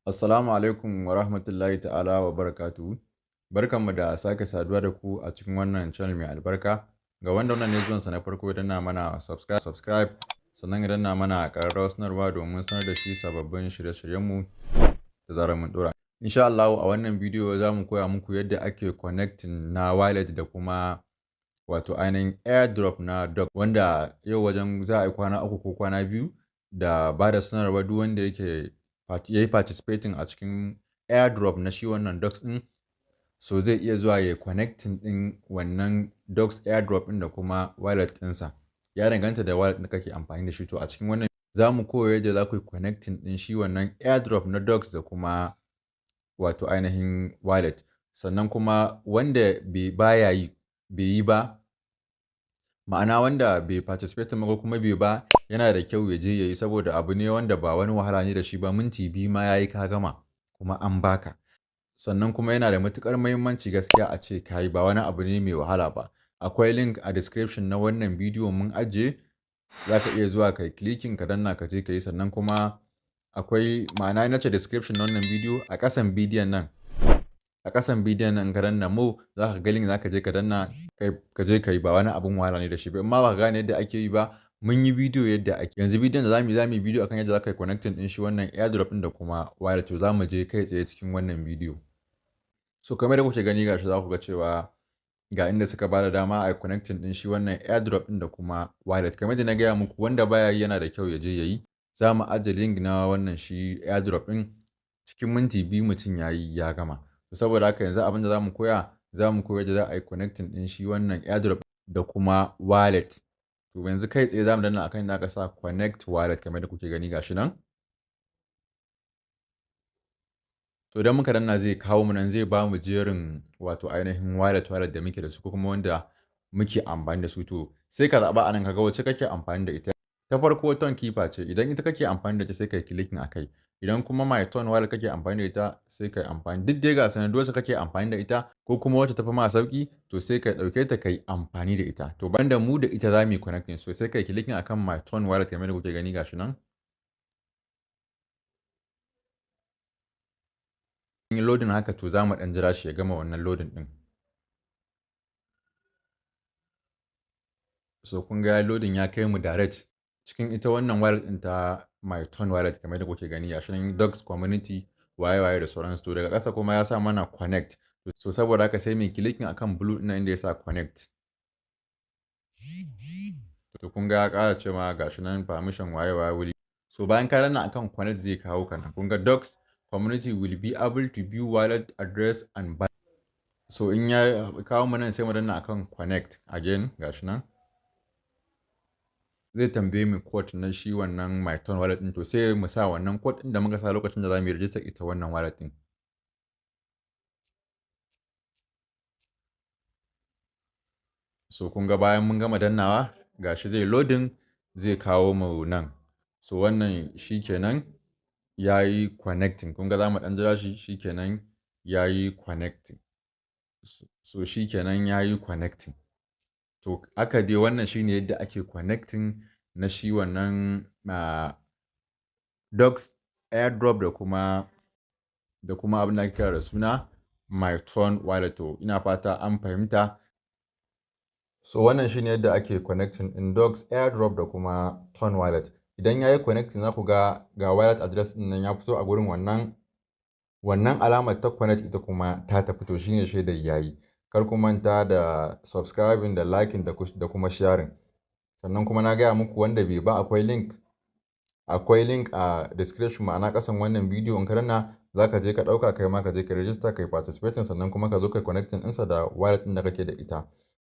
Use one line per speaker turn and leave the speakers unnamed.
Assalamu alaikum wa rahmatullahi ta'ala wa barakatuhu. Barkanmu da sake saduwa da ku a cikin wannan channel mai albarka. Ga wanda wannan ne zuwansa na farko idan na mana subscribe sannan idan na mana ƙararrawar sanarwa domin sanar da shi sababbin shirye-shiryenmu da zarar mun ɗora. Insha Allah a wannan bidiyo za mu koya muku yadda ake connecting na wallet da kuma wato ainihin airdrop na Dogs, wanda yau wajen za a yi kwana 3 ko kwana 2 da ba da sanarwa duk wanda yake ya yi participating a cikin airdrop na shi wannan Dogs ɗin, so zai iya zuwa ya connecting ɗin wannan Dogs airdrop ɗin da kuma wallet ɗinsa. Ya danganta da wallet da kake amfani da shi. To a cikin wannan za mu koya yadda za ku yi connecting ɗin shi wannan airdrop na Dogs da kuma wato ainihin wallet. Sannan kuma wanda bai yi ba, ma'ana wanda bai participate ba ko kuma bai ba, yana da kyau ya je ya yi, saboda abu ne wanda ba wani wahala ne da shi ba, minti 2 ma ya yi ka gama kuma an baka. Sannan kuma yana da matuƙar muhimmanci gaskiya a ce ka yi, ba wani abu ne mai wahala ba. Akwai link a description na wannan bidiyo mun ajiye, za ka iya zuwa kai clicking ka danna ka je ka yi. Sannan kuma akwai, ma'ana na ce description na wannan bidiyo, a ƙasan bidiyon nan ka danna mo, za ka ga link, za ka je ka danna ka je ka yi, ba wani abun wahala ne da shi ba. In ma ba ka gane yadda ake yi ba, mun yi bidiyo yadda ake. Yanzu bidiyon da za mu yi bidiyo akan yadda za ka yi connecting ɗin shi wannan airdrop ɗin da kuma wallet. To za mu je kai tsaye cikin wannan bidiyo. So kamar da kuke gani gashi, za ku ga cewa ga inda suka ba da dama a connecting ɗin shi wannan airdrop ɗin da kuma wallet. Kamar da na gaya muku, wanda baya yi yana da kyau ya je ya yi. Za mu ajiye link na wannan shi airdrop ɗin, cikin minti 2 mutum ya yi ya gama. To saboda haka yanzu abin da za mu koya yadda za a yi connecting ɗin shi wannan airdrop da kuma wallet. To yanzu kai tsaye za mu danna akan inda aka sa connect wallet, kamar da kuke gani gashi nan. To idan muka danna zai kawo mu nan, zai ba mu jerin wato ainihin wallet da muke da su ko kuma wanda muke amfani da su. To sai ka zaɓa anan ka ga wacce kake amfani da ita. Ta farko ton keeper ce, idan ita kake amfani da ita sai kai clicking akai. Idan kuma my ton wallet kake amfani da ita sai kai amfani, duk dai ga sanan, duk wacce kake amfani da ita ko kuma wacce tafi ma sauki, to sai ka ɗauke ta kai amfani da ita. To banda mu da ita za mu yi connecting, so sai kai clicking akan my ton wallet kamar da kuke gani gashi nan. In loading haka, to za mu ɗan jira shi ya gama wannan loading ɗin. So kun ga loading ya kai mu direct cikin ita wannan wallet ɗin ta my ton wallet, kamar da kuke gani gashi nan, Dogs community waye da sauransu. To daga ƙasa kuma ya sa mana connect. So saboda haka sai mai clicking akan blue ɗin inda ya sa connect. To kun ga ya ƙara cewa gashi nan permission waye wuri. So bayan ka danna akan connect zai kawo ka nan. Kun ga Dogs community will be able to view wallet address and balance. So in ya kawo mu nan sai mu danna akan connect again gashi nan. Zai tambaye mu code na shi wannan my ton wallet ɗin, to sai mu sa wannan code ɗin da muka sa lokacin da za mu yi register ita wannan wallet ɗin. So kun ga bayan mun gama dannawa gashi zai loading, zai kawo mu nan. So wannan shi kenan ya yi connecting. Kun ga za mu ɗan jira shi kenan ya yi connecting. So shi kenan ya yi connecting. To aka dai, wannan shine yadda ake connecting na shi wannan Dogs airdrop da kuma abin da ake kira da suna my ton wallet. To ina fata an fahimta. So wannan shine yadda ake connecting in Dogs airdrop da kuma ton wallet. Idan ya yi connecting, za ku ga wallet address ɗin nan ya fito a gurin wannan alamar ta connect, ita kuma ta fito, shine shaidar yayi. Kar ku manta da subscribing da liking da kuma sharing. Sannan kuma na gaya muku, wanda bai ba, akwai link a description, ma'ana ƙasan wannan bidiyo. In ka danna za ka je ka ɗauka, kai ma ka je ka register, kai participating, sannan kuma ka zo kai connecting ɗinsa da wallet ɗin da kake da ita.